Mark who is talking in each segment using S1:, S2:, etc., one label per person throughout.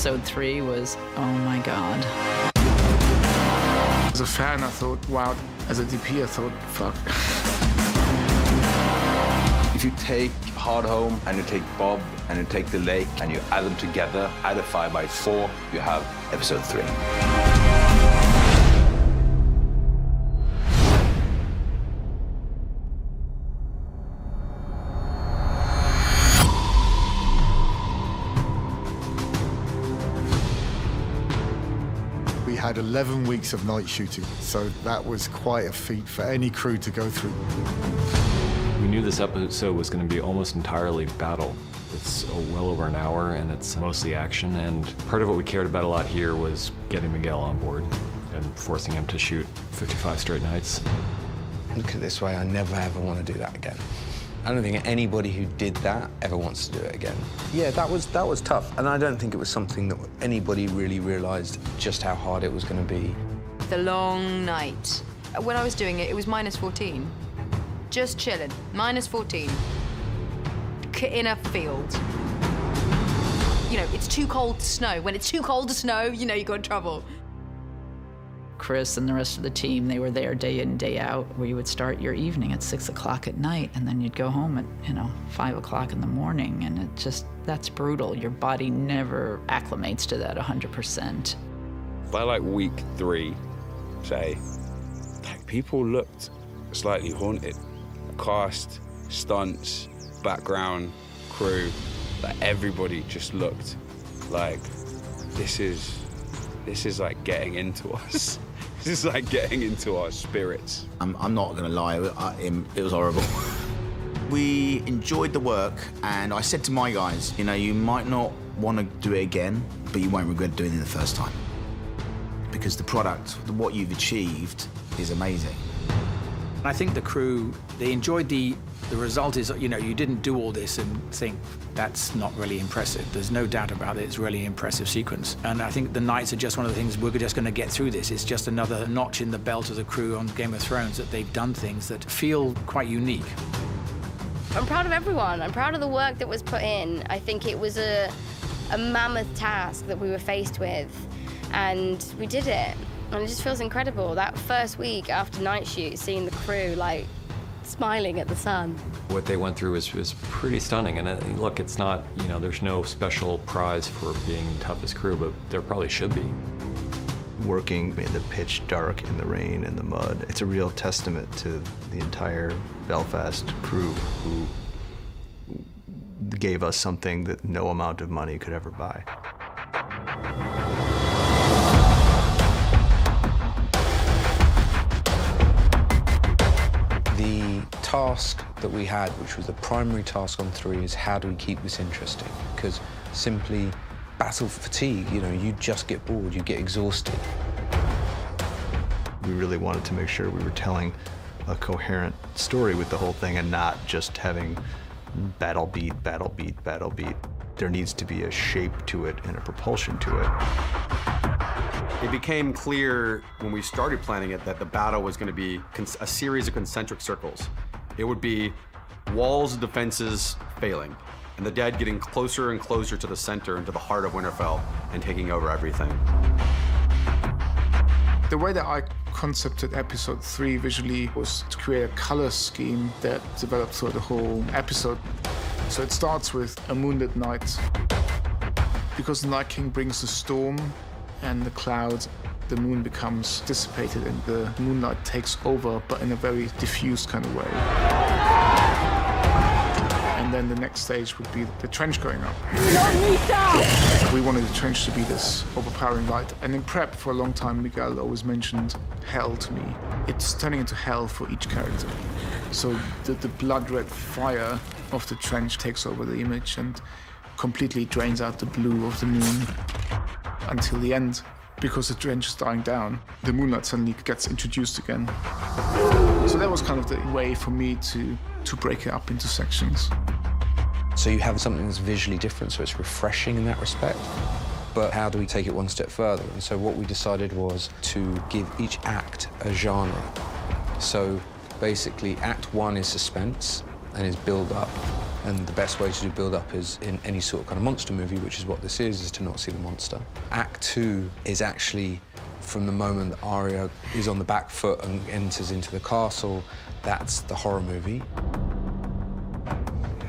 S1: episode 3 was, oh my God.
S2: As a fan, I thought, wow. As a DP, I thought, fuck.
S3: If you take Hard Home and you take Bob and you take The Lake and you add them together, add a 5x4, you have episode 3.
S4: We had 11 weeks of night shooting, so that was quite a feat for any crew to go through.
S5: We knew this episode was going to be almost entirely battle. It's well over an hour, and it's mostly action, and part of what we cared about a lot here was getting Miguel on board and forcing him to shoot 55 straight nights.
S6: Look at it this way, I never ever want to do that again. I don't think anybody who did that ever wants to do it again. Yeah, that was tough, and I don't think it was something that anybody really realized just how hard it was going to be.
S7: The long night. When I was doing it, it was -14. Just chilling, -14. In a field. You know, it's too cold to snow. When it's too cold to snow, you know you got in trouble.
S1: Chris and the rest of the team, they were there day in, day out, where you would start your evening at 6 o'clock at night, and then you'd go home at, 5 o'clock in the morning, and that's brutal. Your body never acclimates to that 100%.
S8: By like week 3, say, people looked slightly haunted. Cast, stunts, background, crew, everybody just looked like this is like getting into us. This is like getting into our spirits.
S9: I'm not gonna lie, it was horrible. We enjoyed the work, and I said to my guys, you might not want to do it again, but you won't regret doing it the first time. Because the product, what you've achieved, is amazing.
S10: I think the crew, they enjoyed the result is, you didn't do all this and think that's not really impressive. There's no doubt about it. It's really an impressive sequence. And I think the nights are just one of the things, we're just going to get through this. It's just another notch in the belt of the crew on Game of Thrones, that they've done things that feel quite unique.
S11: I'm proud of everyone. I'm proud of the work that was put in. I think it was a mammoth task that we were faced with, and we did it. And it just feels incredible. That first week after night shoot, seeing the crew, smiling at the sun.
S5: What they went through was pretty stunning. And look, it's not, there's no special prize for being the toughest crew, but there probably should be.
S12: Working in the pitch dark, in the rain, in the mud, it's a real testament to the entire Belfast crew who gave us something that no amount of money could ever buy.
S6: The task that we had, which was the primary task on 3, is how do we keep this interesting? Because simply battle fatigue, you just get bored, you get exhausted.
S12: We really wanted to make sure we were telling a coherent story with the whole thing and not just having battle beat, battle beat, battle beat. There needs to be a shape to it and a propulsion to it.
S13: It became clear when we started planning it that the battle was going to be a series of concentric circles. It would be walls of defenses failing, and the dead getting closer and closer to the center and to the heart of Winterfell and taking over everything.
S2: The way that I concepted episode 3 visually was to create a color scheme that developed through the whole episode. So it starts with a moonlit night. Because the Night King brings the storm and the clouds, the moon becomes dissipated and the moonlight takes over, but in a very diffused kind of way. And then the next stage would be the trench going up. We wanted the trench to be this overpowering light. And in prep for a long time, Miguel always mentioned hell to me. It's turning into hell for each character. So the blood red fire of the trench takes over the image and completely drains out the blue of the moon until the end. Because the trench is dying down, the moonlight suddenly gets introduced again. So that was kind of the way for me to break it up into sections.
S6: So you have something that's visually different, so it's refreshing in that respect. But how do we take it one step further? And so what we decided was to give each act a genre. So basically, Act 1 is suspense and is build up. And the best way to do build-up is in any sort of kind of monster movie, which is what this is to not see the monster. Act 2 is actually from the moment that Arya is on the back foot and enters into the castle, that's the horror movie.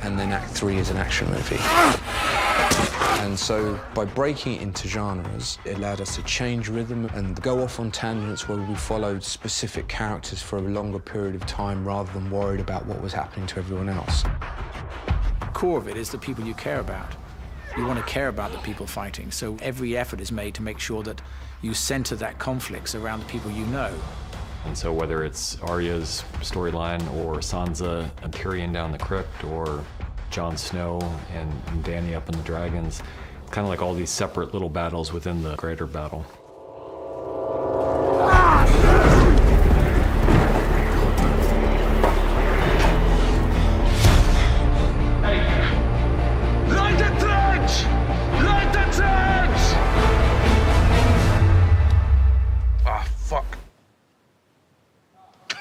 S6: And then Act 3 is an action movie. And so by breaking it into genres, it allowed us to change rhythm and go off on tangents where we followed specific characters for a longer period of time rather than worried about what was happening to everyone else.
S10: The core of it is the people you care about. You want to care about the people fighting, so every effort is made to make sure that you center that conflicts around the people you know.
S5: And so whether it's Arya's storyline or Sansa and Tyrion down the crypt or Jon Snow and Dany up in the dragons, kind of like all these separate little battles within the greater battle.
S14: Light the torch! Light the torch!
S15: Ah, fuck.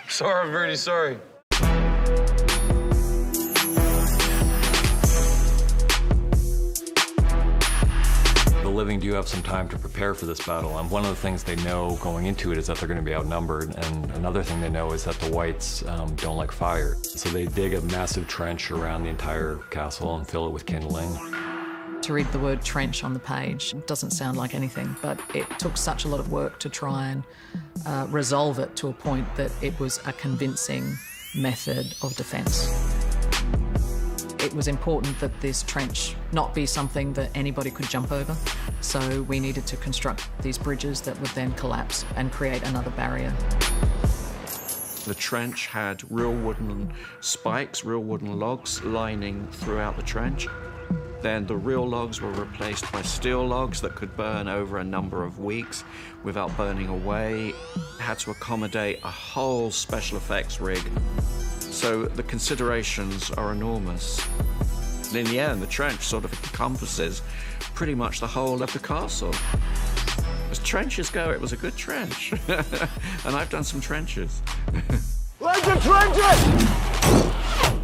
S15: Sorry, I'm really sorry.
S5: The living do have some time to prepare for this battle, and one of the things they know going into it is that they're going to be outnumbered, and another thing they know is that the whites don't like fire. So they dig a massive trench around the entire castle and fill it with kindling.
S1: To read the word trench on the page doesn't sound like anything, but it took such a lot of work to try and resolve it to a point that it was a convincing method of defence. It was important that this trench not be something that anybody could jump over, so we needed to construct these bridges that would then collapse and create another barrier.
S16: The trench had real wooden spikes, real wooden logs lining throughout the trench. Then the real logs were replaced by steel logs that could burn over a number of weeks without burning away. It had to accommodate a whole special effects rig. So the considerations are enormous. And in the end, the trench sort of encompasses pretty much the whole of the castle. As trenches go, it was a good trench. And I've done some trenches.
S14: Light the trenches!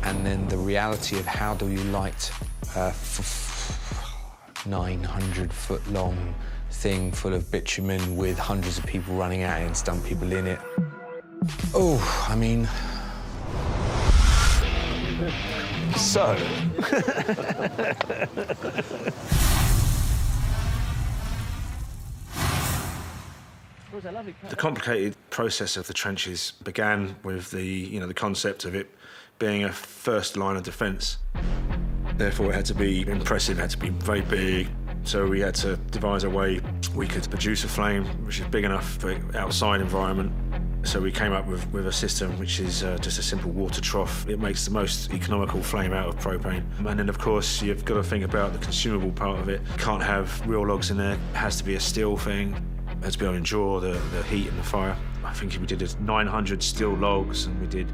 S6: And then the reality of how do you light a 900-foot-long thing full of bitumen with hundreds of people running at it and stunt people in it. Oh, I mean...
S14: So...
S17: The complicated process of the trenches began with the concept of it being a first line of defence. Therefore, it had to be impressive, it had to be very big. So we had to devise a way we could produce a flame which is big enough for outside environment. So we came up with a system which is just a simple water trough. It makes the most economical flame out of propane. And then, of course, you've got to think about the consumable part of it. You can't have real logs in there. It has to be a steel thing. It has to be able to endure the heat and the fire. I think we did 900 steel logs and we did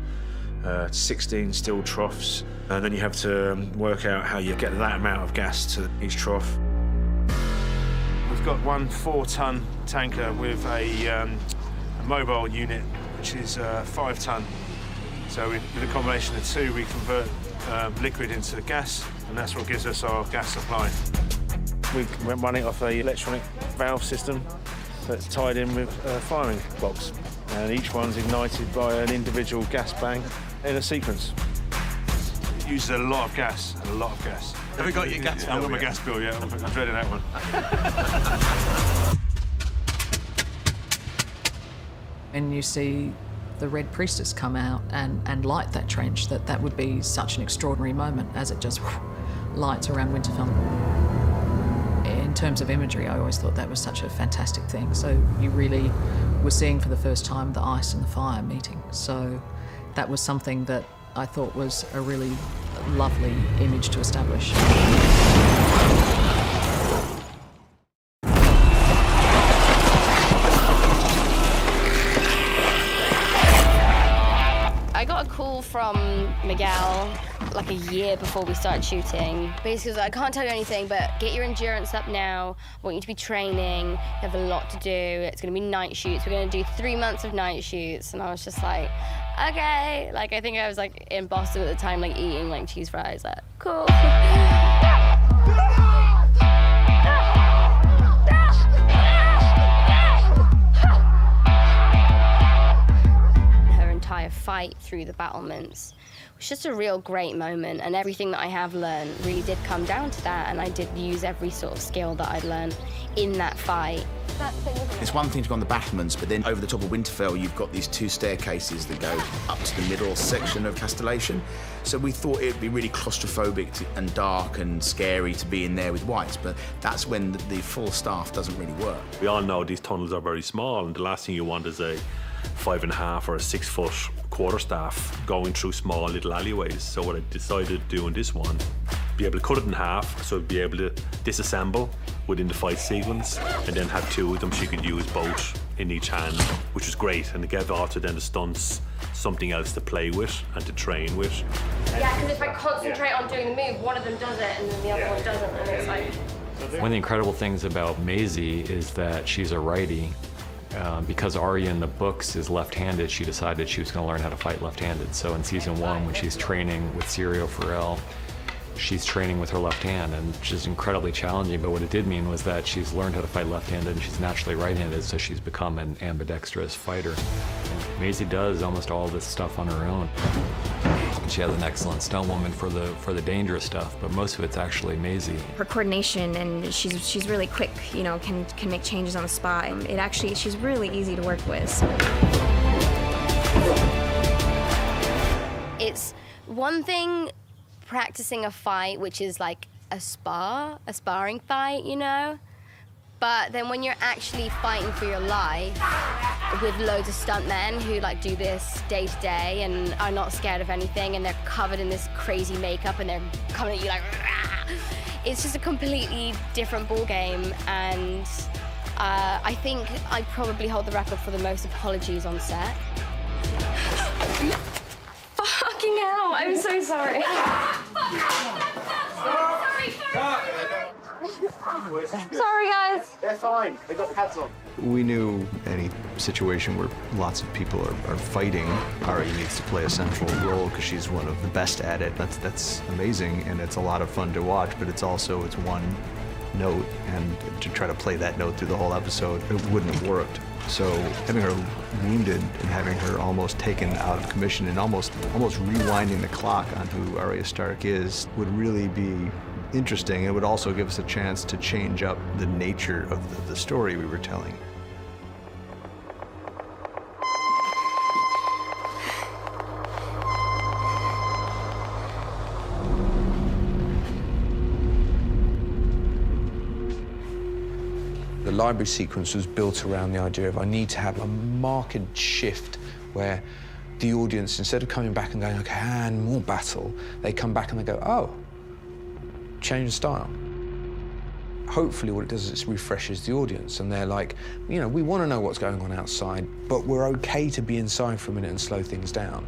S17: 16 steel troughs. And then you have to work out how you get that amount of gas to each trough. We've got one 4-ton tanker with a mobile unit, which is 5-ton. So with a combination of two, we convert liquid into gas, and that's what gives us our gas supply. We run it off an electronic valve system that's tied in with a firing box, and each one's ignited by an individual gas bang in a sequence. It uses a lot of gas, a lot of gas.
S14: Have you got your gas bill?
S17: I've got my gas bill, yeah. I'm dreading that one.
S1: And you see the Red Priestess come out and light that trench, that would be such an extraordinary moment as it just lights around Winterfell. In terms of imagery, I always thought that was such a fantastic thing. So you really were seeing for the first time the ice and the fire meeting. So that was something that I thought was a really lovely image to establish.
S11: I got a call from Miguel like a year before we started shooting. Basically, he was like, I can't tell you anything, but get your endurance up now. I want you to be training. You have a lot to do. It's going to be night shoots. We're going to do 3 months of night shoots. And I was just like, okay. Like, I think I was, like, in Boston at the time, like, eating, like, cheese fries. Like, cool. Her entire fight through the battlements was just a real great moment, and everything that I have learned really did come down to that, and I did use every sort of skill that I'd learned in that fight.
S9: It's one thing to go on the battlements, but then over the top of Winterfell, you've got these 2 staircases that go up to the middle section of Castellation. So we thought it'd be really claustrophobic and dark and scary to be in there with whites, but that's when the full staff doesn't really work.
S18: We all know these tunnels are very small, and the last thing you want is a 5.5 or a 6 foot quarterstaff going through small little alleyways. So what I decided to do in this one, be able to cut it in half, so be able to disassemble within the fight sequence, and then have 2 of them she could use both in each hand, which was great, and it gave also then the stunts something else to play with and to train with.
S11: Yeah, because if I concentrate on doing the move, one of them does it and then the other one doesn't, and it's like...
S5: One of the incredible things about Maisie is that she's a righty. Because Arya in the books is left-handed, she decided she was going to learn how to fight left-handed. So in season 1, when she's training with Syrio Forel, she's training with her left hand, and which is incredibly challenging. But what it did mean was that she's learned how to fight left-handed, and she's naturally right-handed, so she's become an ambidextrous fighter. And Maisie does almost all this stuff on her own. She has an excellent stunt woman for the dangerous stuff, but most of it's actually Maisie.
S19: Her coordination, and she's really quick, you know, can make changes on the spot. She's really easy to work with.
S11: It's one thing practicing a fight, which is like a sparring fight, you know? But then when you're actually fighting for your life with loads of stuntmen who like do this day to day and are not scared of anything, and they're covered in this crazy makeup and they're coming at you like, rah! It's just a completely different ball game, and I think I probably hold the record for the most apologies on set. Fucking hell, I'm so sorry. Sorry, guys.
S9: They're fine. They got pads on.
S12: We knew any situation where lots of people are fighting, Arya needs to play a central role because she's one of the best at it. That's amazing, and it's a lot of fun to watch, but it's one note, and to try to play that note through the whole episode, it wouldn't have worked. So having her wounded and having her almost taken out of commission and almost rewinding the clock on who Arya Stark is would really be interesting. It would also give us a chance to change up the nature of the story we were telling.
S6: The library sequence was built around the idea of I need to have a marked shift where the audience, instead of coming back and going, okay, and more battle, they come back and they go, oh, change the style. Hopefully what it does is it refreshes the audience, and they're like, you know, we want to know what's going on outside, but we're okay to be inside for a minute and slow things down.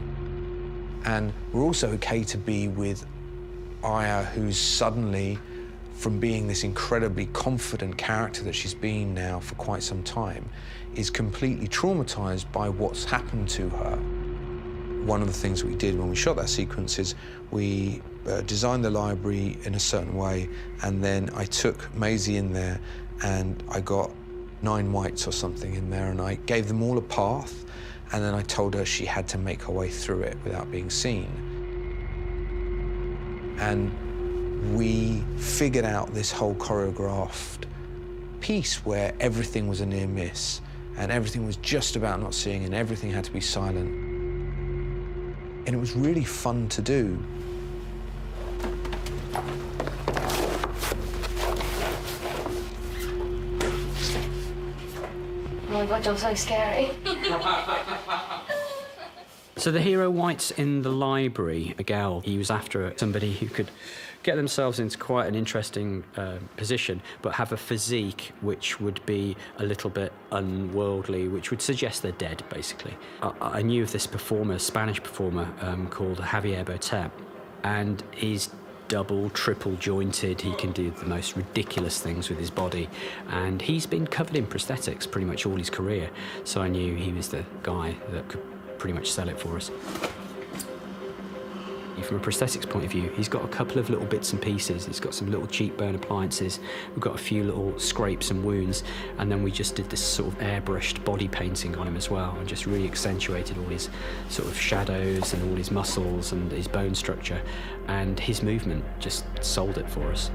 S6: And we're also okay to be with Arya, who's suddenly, from being this incredibly confident character that she's been now for quite some time, is completely traumatized by what's happened to her. One of the things we did when we shot that sequence is we designed the library in a certain way, and then I took Maisie in there and I got 9 whites or something in there, and I gave them all a path, and then I told her she had to make her way through it without being seen. And we figured out this whole choreographed piece where everything was a near miss, and everything was just about not seeing, and everything had to be silent. And it was really fun to do.
S11: Oh my God, you're so scary.
S10: So the hero White's in the library. Miguel, he was after somebody who could get themselves into quite an interesting position, but have a physique which would be a little bit unworldly, which would suggest they're dead, basically. I knew of this performer, Spanish performer, called Javier Botet, and he's double, triple jointed. He can do the most ridiculous things with his body, and he's been covered in prosthetics pretty much all his career, so I knew he was the guy that could
S20: pretty much sell it for us. From a prosthetics point of view, he's got a couple of little bits and pieces. He's got some little cheekbone appliances. We've got a few little scrapes and wounds, and then we just did this sort of airbrushed body painting on him as well, and just really accentuated all his sort of shadows and all his muscles and his bone structure, and his movement just sold it for us.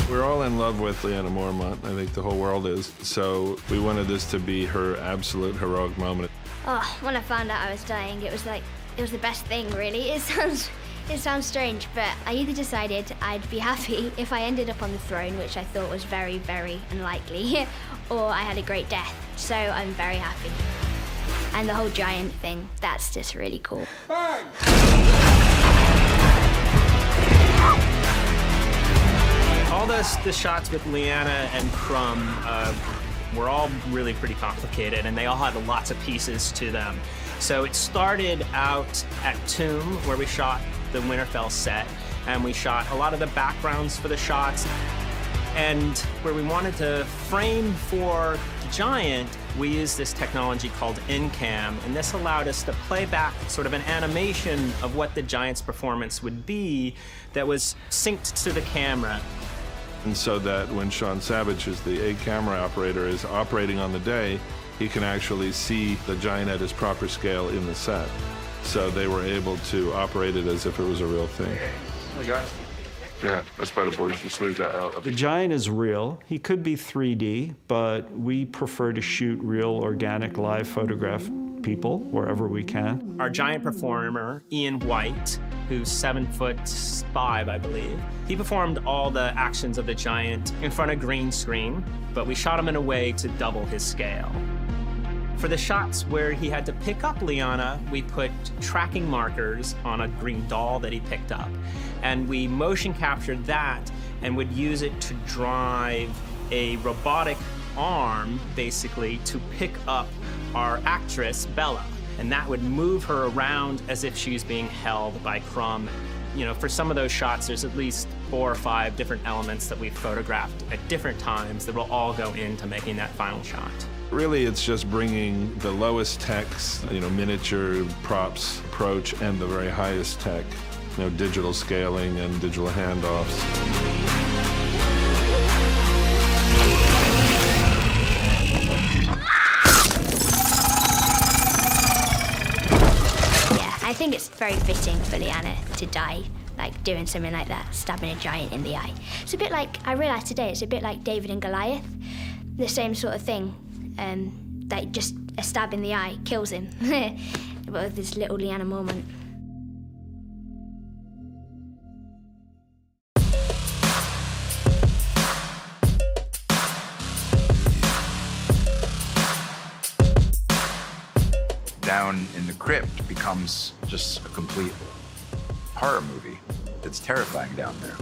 S21: We're all in love with Leanna Mormont. I think the whole world is. So we wanted this to be her absolute heroic moment.
S22: Oh, when I found out I was dying, it was the best thing, really. It sounds strange, but I either decided I'd be happy if I ended up on the throne, which I thought was very, very unlikely, or I had a great death. So I'm very happy. And the whole giant thing, that's just really cool.
S23: All the shots with Leanna and Crumb were all really pretty complicated, and they all had lots of pieces to them. So it started out at Tomb, where we shot the Winterfell set, and we shot a lot of the backgrounds for the shots. And where we wanted to frame for the giant, we used this technology called in-cam, and this allowed us to play back sort of an animation of what the giant's performance would be that was synced to the camera.
S21: And so that when Sean Savage, who's the A camera operator, is operating on the day, he can actually see the giant at his proper scale in the set. So they were able to operate it as if it was a real thing.
S18: Hey guys. Yeah, that's better, boys. Just leave that out.
S24: The giant is real. He could be 3D, but we prefer to shoot real, organic, live photograph people wherever we can.
S23: Our giant performer, Ian White, who's 7'5", I believe, he performed all the actions of the giant in front of green screen, but we shot him in a way to double his scale. For the shots where he had to pick up Liana, we put tracking markers on a green doll that he picked up. And we motion captured that and would use it to drive a robotic arm, basically, to pick up our actress, Bella. And that would move her around as if she was being held by Crumb. You know, for some of those shots, there's at least 4 or 5 different elements that we've photographed at different times that will all go into making that final shot.
S21: Really, it's just bringing the lowest techs, miniature props approach, and the very highest tech, digital scaling and digital handoffs.
S22: I think it's very fitting for Liana to die, like doing something like that, stabbing a giant in the eye. It's a bit like, I realised today, it's a bit like David and Goliath, the same sort of thing. Like just a stab in the eye kills him. But with this little Liana moment.
S25: Down in the crypt becomes just a complete horror movie. It's terrifying down there.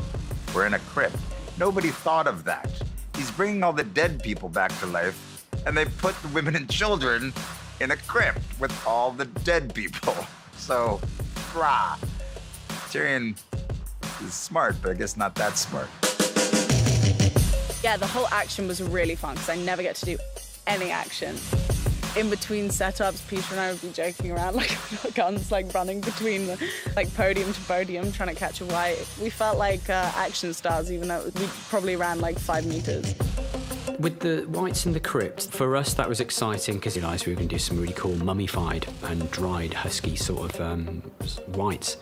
S25: We're in a crypt. Nobody thought of that. He's bringing all the dead people back to life, and they put the women and children in a crypt with all the dead people. So, rah. Tyrion is smart, but I guess not that smart.
S26: Yeah, the whole action was really fun because I never get to do any action. In between setups, Peter and I would be joking around like guns, like running between podium to podium, trying to catch a white. We felt like action stars, even though we probably ran like 5 meters.
S20: With the whites in the crypt, for us that was exciting because we realised we were going to do some really cool mummified and dried husky sort of whites.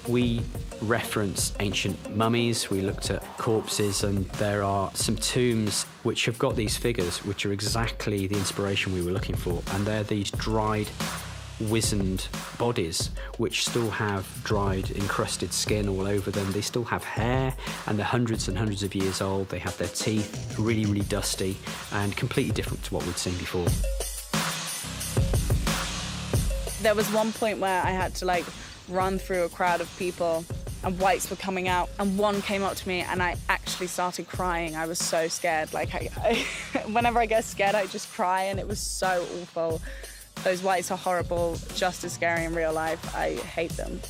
S20: We referenced ancient mummies, we looked at corpses, and there are some tombs which have got these figures which are exactly the inspiration we were looking for, and they're these dried, wizened bodies which still have dried, encrusted skin all over them. They still have hair, and they're hundreds and hundreds of years old. They have their teeth, really, really dusty, and completely different to what we'd seen before.
S26: There was one point where I had to run through a crowd of people and whites were coming out, and one came up to me and I actually started crying. I was so scared. Like, whenever I get scared, I just cry, and it was so awful. Those whites are horrible, just as scary in real life. I hate them.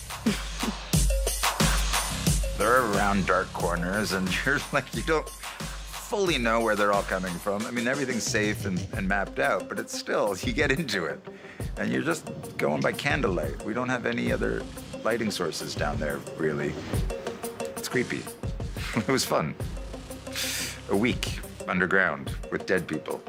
S25: They're around dark corners, and you're like, you don't fully know where they're all coming from. I mean, everything's safe and mapped out, but it's still, you get into it, and you're just going by candlelight. We don't have any other lighting sources down there, really. It's creepy. It was fun. A week underground with dead people.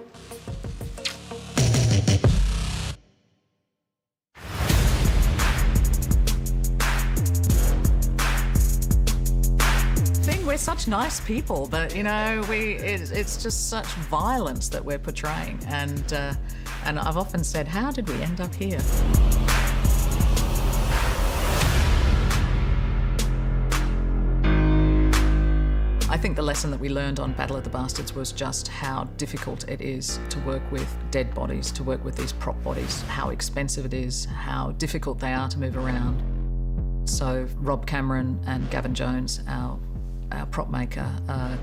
S1: We're such nice people, but you know, it's just such violence that we're portraying, and I've often said, how did we end up here? I think the lesson that we learned on Battle of the Bastards was just how difficult it is to work with dead bodies, to work with these prop bodies, how expensive it is, how difficult they are to move around. So Rob Cameron and Gavin Jones, our prop maker,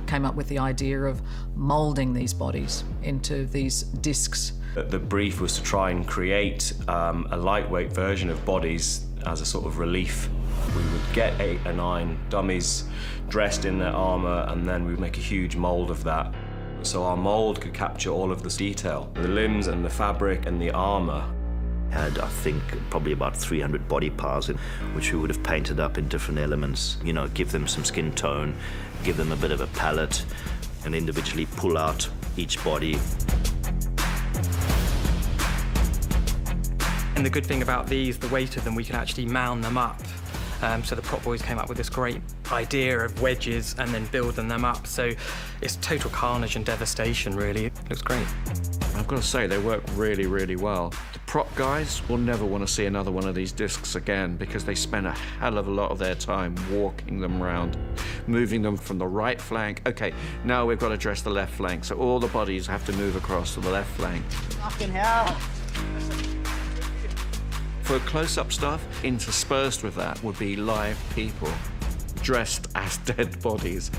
S1: came up with the idea of moulding these bodies into these discs.
S2: The brief was to try and create a lightweight version of bodies as a sort of relief. We would get 8 or 9 dummies dressed in their armour, and then we'd make a huge mould of that. So our mould could capture all of this detail, the limbs and the fabric and the armour.
S9: Had, I think, probably about 300 body parts, which we would have painted up in different elements, you know, give them some skin tone, give them a bit of a palette, and individually pull out each body.
S3: And the good thing about these, the weight of them, we can actually mound them up. So the prop boys came up with this great idea of wedges and then building them up. So it's total carnage and devastation, really. It looks great.
S16: I've got to say, they work really, really well. The prop guys will never want to see another one of these discs again, because they spend a hell of a lot of their time walking them around, moving them from the right flank. Okay, now we've got to dress the left flank, so all the bodies have to move across to the left flank.
S3: Fucking hell!
S16: For close-up stuff, interspersed with that would be live people dressed as dead bodies.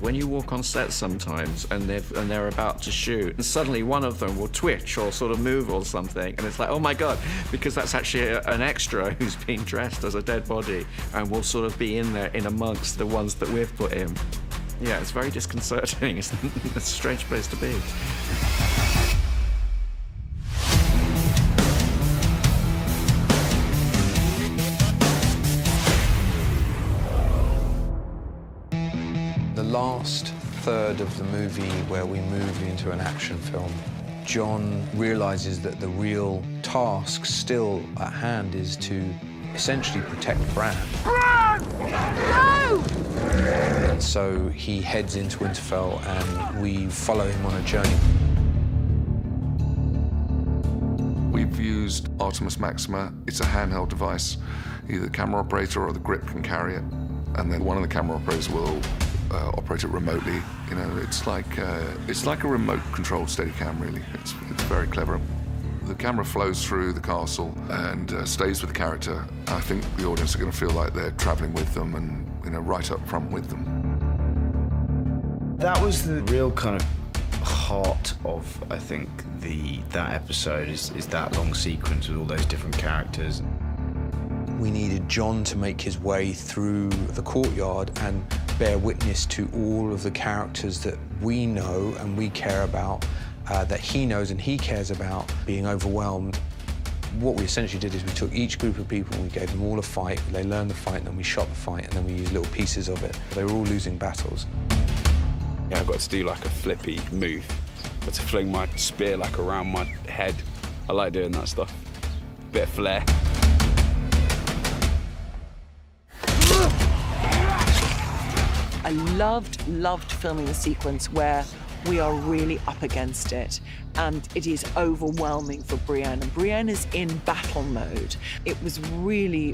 S16: When you walk on set sometimes and they're about to shoot, and suddenly one of them will twitch or sort of move or something, and it's like, oh my God, because that's actually an extra who's been dressed as a dead body and will sort of be in there in amongst the ones that we've put in. Yeah, it's very disconcerting. It's a strange place to be.
S6: The last third of the movie, where we move into an action film, John realizes that the real task still at hand is to essentially protect Bran.
S14: Bran! No!
S6: And so he heads into Winterfell, and we follow him on a journey.
S4: We've used Artemis Maxima. It's a handheld device. Either the camera operator or the grip can carry it, and then one of the camera operators will operate it remotely. You know, it's like a remote-controlled Steadicam, really. It's very clever. The camera flows through the castle and stays with the character. I think the audience are going to feel like they're traveling with them and, you know, right up front with them.
S9: That was the real kind of heart of, I think, that episode is that long sequence with all those different characters.
S6: We needed John to make his way through the courtyard and bear witness to all of the characters that we know and we care about, that he knows and he cares about, being overwhelmed. What we essentially did is we took each group of people and we gave them all a fight. They learned the fight, and then we shot the fight, and then we used little pieces of it. They were all losing battles.
S7: Yeah, I've got to do like a flippy move, but to fling my spear like around my head. I like doing that stuff. Bit of flair.
S8: I loved filming the sequence where we are really up against it, and it is overwhelming for Brienne, and Brienne is in battle mode. It was really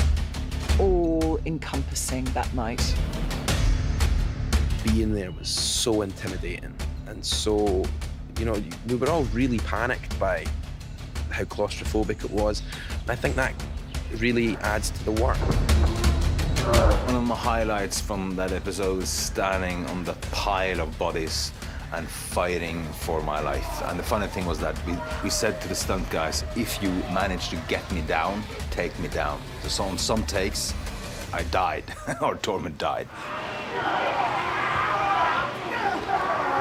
S8: all-encompassing that night.
S13: Being there was so intimidating, and so, you know, we were all really panicked by how claustrophobic it was, and I think that really adds to the work.
S5: One of my highlights from that episode was standing on the pile of bodies and fighting for my life. And the funny thing was that we said to the stunt guys, if you manage to get me down, take me down. So on some takes, I died, or Tormund died.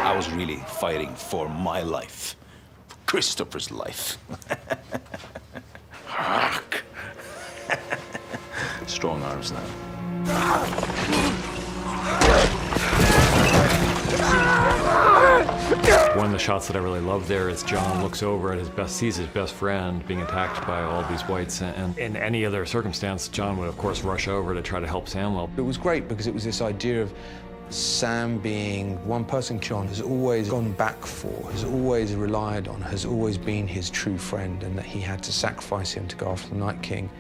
S5: I was really fighting for my life, for Christopher's life. Strong arms now.
S11: One of the shots that I really love there is John looks over at sees his best friend being attacked by all these whites, and in any other circumstance, John would of course rush over to try to help Samuel.
S6: It was great because it was this idea of Sam being one person John has always gone back for, has always relied on, has always been his true friend, and that he had to sacrifice him to go after the Night King.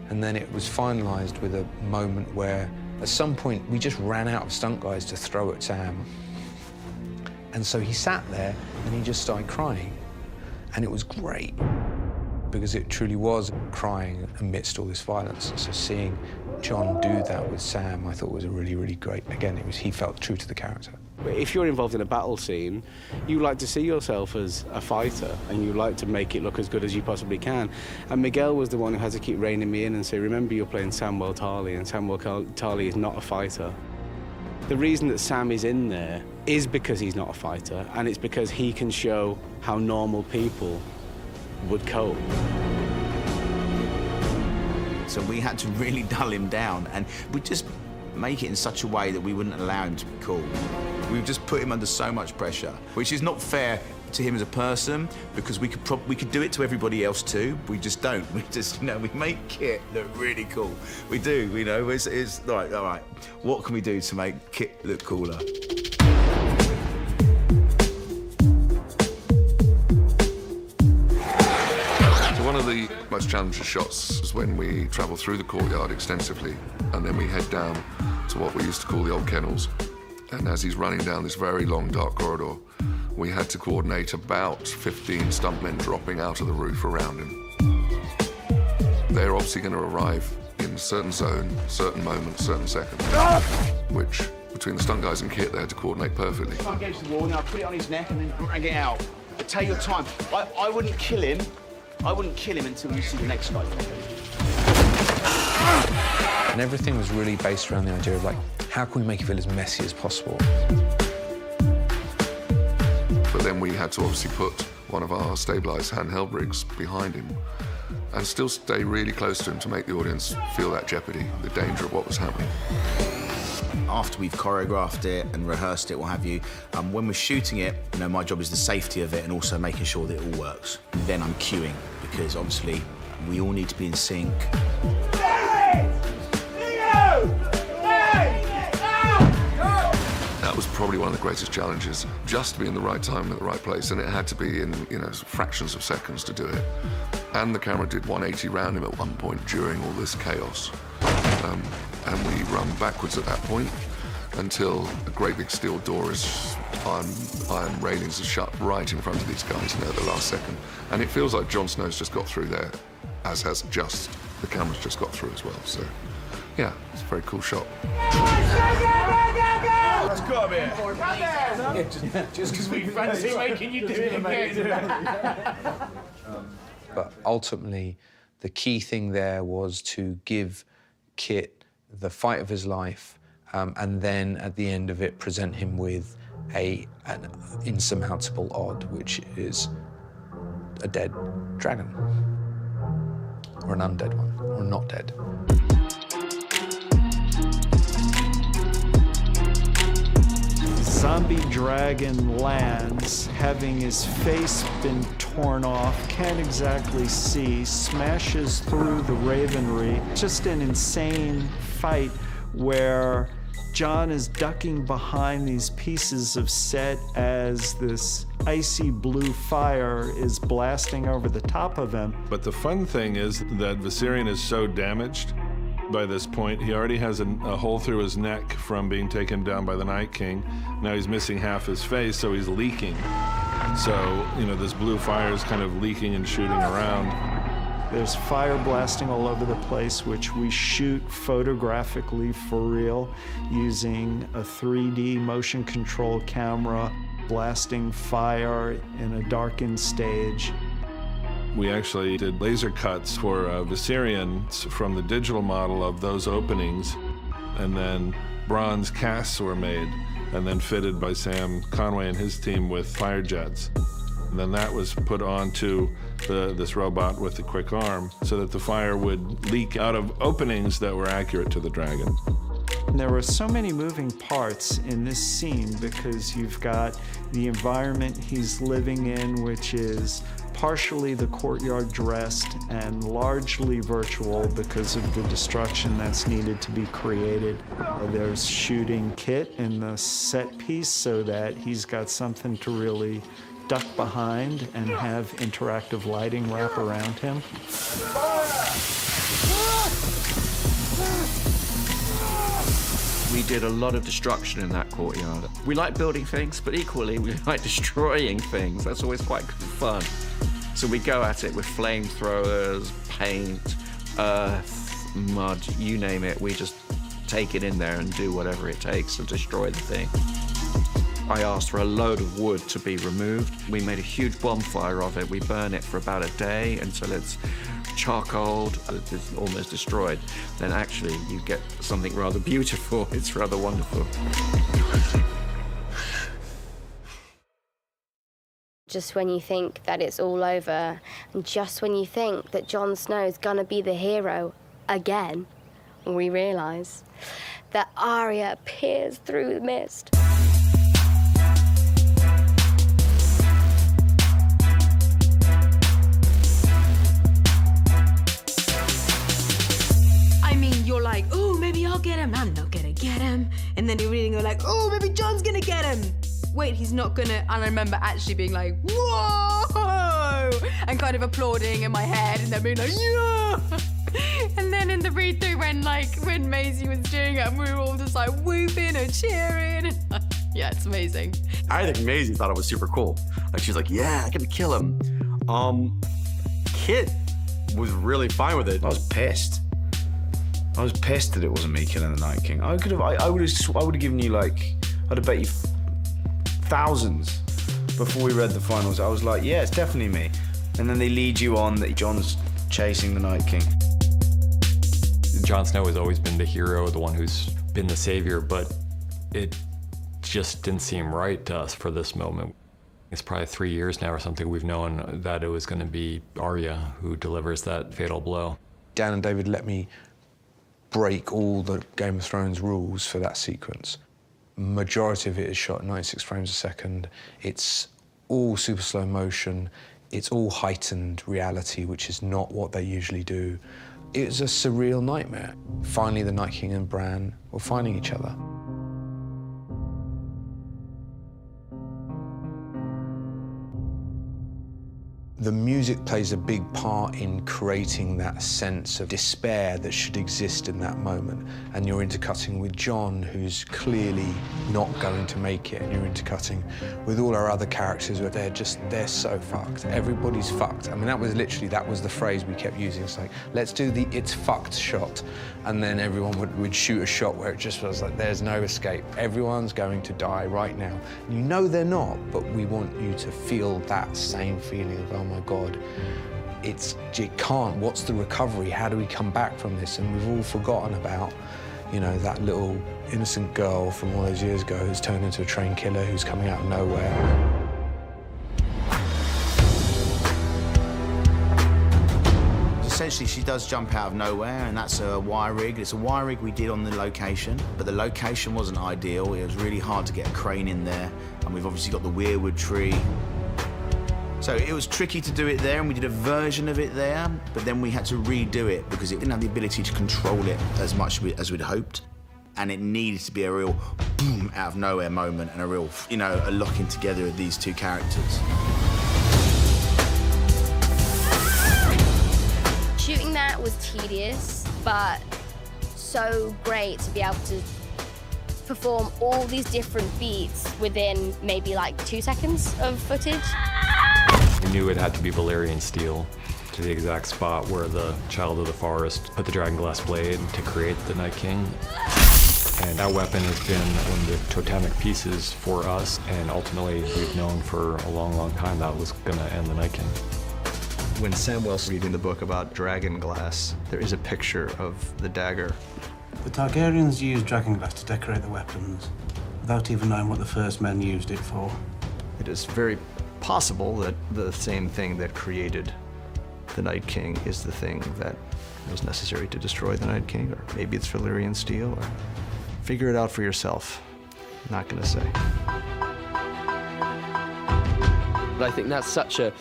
S6: And then it was finalized with a moment where, at some point, we just ran out of stunt guys to throw at Sam. And so he sat there and he just started crying. And it was great, because it truly was crying amidst all this violence. So seeing John do that with Sam, I thought was a really, really great. Again, he felt true to the character.
S13: If you're involved in a battle scene, you like to see yourself as a fighter, and you like to make it look as good as you possibly can. And Miguel was the one who had to keep reining me in and say, remember, you're playing Samwell Tarly, and Samwell Tarly is not a fighter. The reason that Sam is in there is because he's not a fighter, and it's because he can show how normal people would cope.
S9: So we had to really dull him down, and we just make it in such a way that we wouldn't allow him to be cool. We've just put him under so much pressure, which is not fair to him as a person, because we could do it to everybody else too. We just don't. We just, we make Kit look really cool. We do, it's all right. What can we do to make Kit look cooler?
S4: One of the most challenging shots was when we travel through the courtyard extensively, and then we head down to what we used to call the old kennels. And as he's running down this very long, dark corridor, we had to coordinate about 15 stuntmen dropping out of the roof around him. They're obviously going to arrive in a certain zone, certain moment, certain second, which, between the stunt guys and Kit, they had to coordinate perfectly.
S9: Try and get to the wall, now put it on his neck and then drag it out. Take your time. I wouldn't kill him. I wouldn't kill him until you see the next guy.
S6: And everything was really based around the idea of, like, how can we make it feel as messy as possible?
S4: But then we had to obviously put one of our stabilised handheld rigs behind him and still stay really close to him to make the audience feel that jeopardy, the danger of what was happening.
S9: After we've choreographed it and rehearsed it, what have you, when we're shooting it, my job is the safety of it and also making sure that it all works. And then I'm cueing, because obviously we all need to be in sync.
S4: That was probably one of the greatest challenges, just to be in the right time at the right place, and it had to be in, fractions of seconds to do it. And the camera did 180 round him at one point during all this chaos. And we run backwards at that point until a great big steel door is iron railings are shut right in front of these guys, at the last second. And it feels like Jon Snow's just got through there, as has the camera's just got through as well. So, yeah, it's a very cool shot.
S14: Let's go, man. Just because we fancy making you do it again.
S6: But ultimately, the key thing there was to give Kit the fight of his life, and then at the end of it, present him with an insurmountable odd, which is a dead dragon, or an undead one, or not dead.
S24: Zombie dragon lands, having his face been torn off, can't exactly see, smashes through the ravenry. Just an insane fight where John is ducking behind these pieces of set as this icy blue fire is blasting over the top of him.
S21: But the fun thing is that Viserion is so damaged by this point. He already has a hole through his neck from being taken down by the Night King. Now he's missing half his face, so he's leaking. So, this blue fire is kind of leaking and shooting around.
S24: There's fire blasting all over the place, which we shoot photographically for real using a 3D motion control camera, blasting fire in a darkened stage.
S21: We actually did laser cuts for Viserion from the digital model of those openings, and then bronze casts were made and then fitted by Sam Conway and his team with fire jets. And then that was put onto this robot with the quick arm so that the fire would leak out of openings that were accurate to the dragon.
S24: There were so many moving parts in this scene because you've got the environment he's living in, which is partially the courtyard dressed and largely virtual because of the destruction that's needed to be created. There's shooting Kit in the set piece so that he's got something to really duck behind and have interactive lighting wrap around him.
S16: We did a lot of destruction in that courtyard. We like building things, but equally we like destroying things. That's always quite good fun. So we go at it with flamethrowers, paint, earth, mud, you name it. We just take it in there and do whatever it takes to destroy the thing. I asked for a load of wood to be removed. We made a huge bonfire of it. We burn it for about a day until it's charcoaled, it's almost destroyed. Then actually you get something rather beautiful. It's rather wonderful.
S22: Just when you think that it's all over, and just when you think that Jon Snow's gonna be the hero again, we realise that Arya appears through the mist.
S10: You're like, oh, maybe I'll get him. I'm not gonna get him. And then you're reading, you're like, oh, maybe Jon's gonna get him. Wait, he's not gonna. And I remember actually being like, whoa, and kind of applauding in my head, and then being like, yeah. And then in the read-through, when Maisie was doing it, and we were all just like whooping and cheering. Yeah, it's amazing.
S12: I think Maisie thought it was super cool. Like she was like, yeah, I gotta kill him. Kit was really fine with it.
S6: I was pissed. I was pissed that it wasn't me killing the Night King. I would have given you I'd have bet you thousands before we read the finals. I was like, yeah, it's definitely me. And then they lead you on that Jon's chasing the Night King.
S11: Jon Snow has always been the hero, the one who's been the savior, but it just didn't seem right to us for this moment. It's probably 3 years now or something we've known that it was going to be Arya who delivers that fatal blow.
S6: Dan and David let me break all the Game of Thrones rules for that sequence. Majority of it is shot at 96 frames a second. It's all super slow motion. It's all heightened reality, which is not what they usually do. It was a surreal nightmare. Finally, the Night King and Bran were finding each other. The music plays a big part in creating that sense of despair that should exist in that moment. And you're intercutting with Jon, who's clearly not going to make it. And you're intercutting with all our other characters where they're so fucked. Everybody's fucked. I mean, that was the phrase we kept using. It's like, let's do the it's fucked shot. And then everyone would shoot a shot where it just was like, there's no escape. Everyone's going to die right now. And you know they're not, but we want you to feel that same feeling of, oh my God, it can't. What's the recovery? How do we come back from this? And we've all forgotten about, that little innocent girl from all those years ago who's turned into a train killer who's coming out of nowhere.
S9: Essentially, she does jump out of nowhere, and that's a wire rig. It's a wire rig we did on the location, but the location wasn't ideal. It was really hard to get a crane in there, and we've obviously got the weirwood tree. So it was tricky to do it there, and we did a version of it there, but then we had to redo it because it didn't have the ability to control it as much as we'd hoped. And it needed to be a real boom out of nowhere moment and a real, a locking together of these two characters.
S22: Shooting that was tedious, but so great to be able to perform all these different beats within maybe 2 seconds of footage.
S11: We knew it had to be Valyrian steel to the exact spot where the Child of the Forest put the dragonglass blade to create the Night King. And that weapon has been one of the totemic pieces for us, and ultimately we've known for a long, long time that was going to end the Night King.
S15: When Samwell's reading the book about dragonglass, there is a picture of the dagger.
S17: The Targaryens used dragonglass to decorate the weapons, without even knowing what the first men used it for.
S15: It is very possible that the same thing that created the Night King is the thing that was necessary to destroy the Night King, or maybe it's Valyrian steel, or figure it out for yourself. I'm not gonna say.
S18: But I think that's such a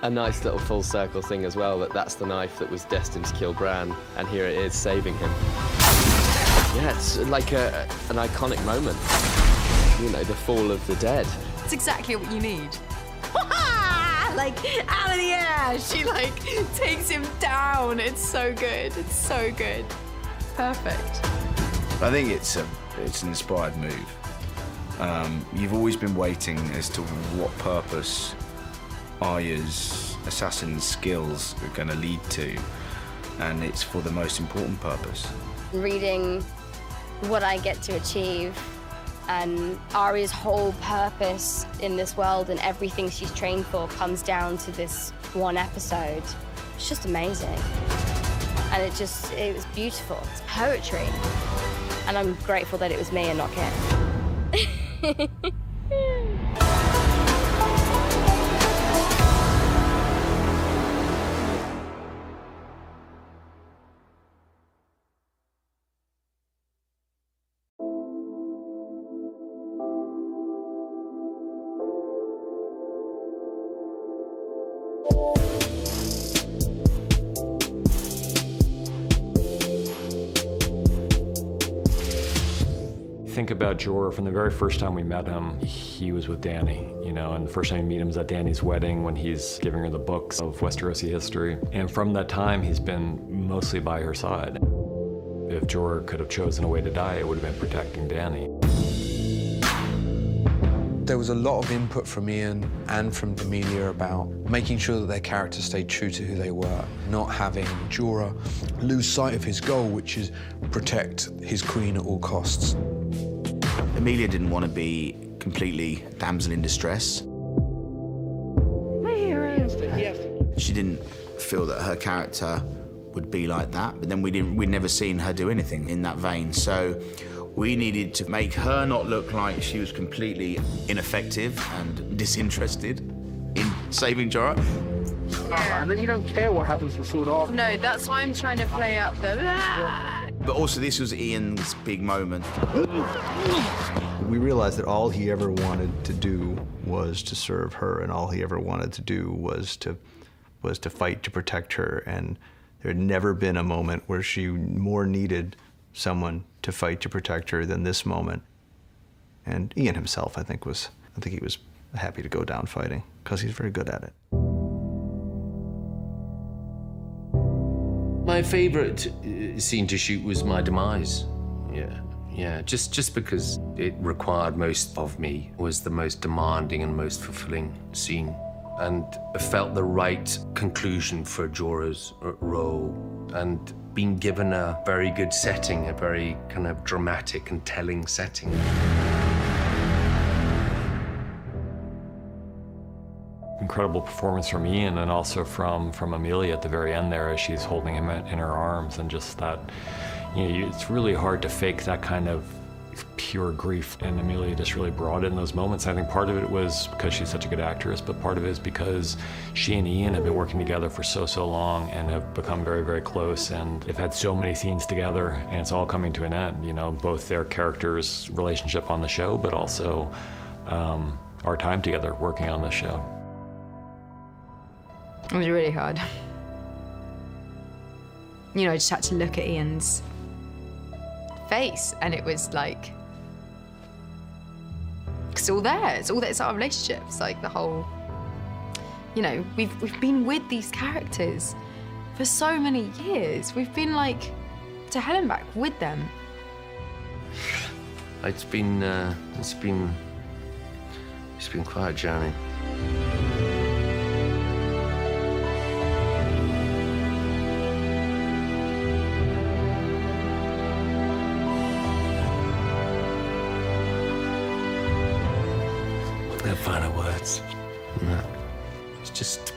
S18: nice little full circle thing as well, that's the knife that was destined to kill Bran, and here it is saving him. Yeah, it's like an iconic moment. You know, the fall of the dead.
S10: It's exactly what you need. Like, out of the air, she like takes him down. It's so good, it's so good. Perfect.
S25: I think it's an inspired move. You've always been waiting as to what purpose Arya's assassin skills are going to lead to, and it's for the most important purpose.
S22: Reading what I get to achieve and Arya's whole purpose in this world and everything she's trained for comes down to this one episode. It's just amazing. And it was beautiful. It's poetry. And I'm grateful that it was me and not Kit.
S11: Think about Jorah. From the very first time we met him, he was with Dany, you know, and the first time you meet him is at Dany's wedding when he's giving her the books of Westerosi history. And from that time, he's been mostly by her side. If Jorah could have chosen a way to die, it would have been protecting Dany.
S6: There was a lot of input from Ian and from D'Amelia about making sure that their characters stayed true to who they were, not having Jorah lose sight of his goal, which is protect his queen at all costs.
S9: Emilia didn't want to be completely damsel in distress. She didn't feel that her character would be like that, but then we'd never seen her do anything in that vein. So we needed to make her not look like she was completely ineffective and disinterested in saving Jorah.
S14: Yeah. And then you don't care what happens to Sword Art.
S10: No, that's why I'm trying to play up the...
S9: But also, this was Ian's big moment.
S15: We realized that all he ever wanted to do was to serve her, and all he ever wanted to do was to fight to protect her. And there had never been a moment where she more needed someone to fight to protect her than this moment. And Ian himself, I think he was happy to go down fighting because he's very good at it.
S19: My favorite scene to shoot was my demise. Yeah, just because it required most of me, was the most demanding and most fulfilling scene. And it felt the right conclusion for Jorah's role, and being given a very good setting, a very kind of dramatic and telling setting.
S11: Incredible performance from Ian, and also from Emilia at the very end there as she's holding him in her arms, and just that, you know, it's really hard to fake that kind of pure grief, and Emilia just really brought it in those moments. I think part of it was because she's such a good actress, but part of it is because she and Ian have been working together for so long and have become very, very close, and they've had so many scenes together, and it's all coming to an end, you know, both their characters' relationship on the show, but also our time together working on this show.
S10: It was really hard. You know, I just had to look at Ian's face, and it was like, it's all there. It's our relationship. It's like the whole, you know, we've been with these characters for so many years. We've been like to hell and back with them.
S19: It's been quite a journey. it's just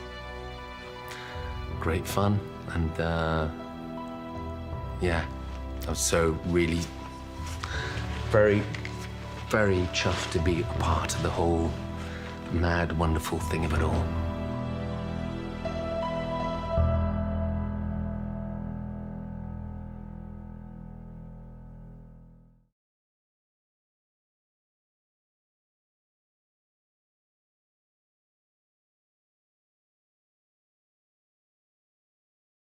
S19: great fun, and yeah, I was so really very, very chuffed to be a part of the whole mad, wonderful thing of it all.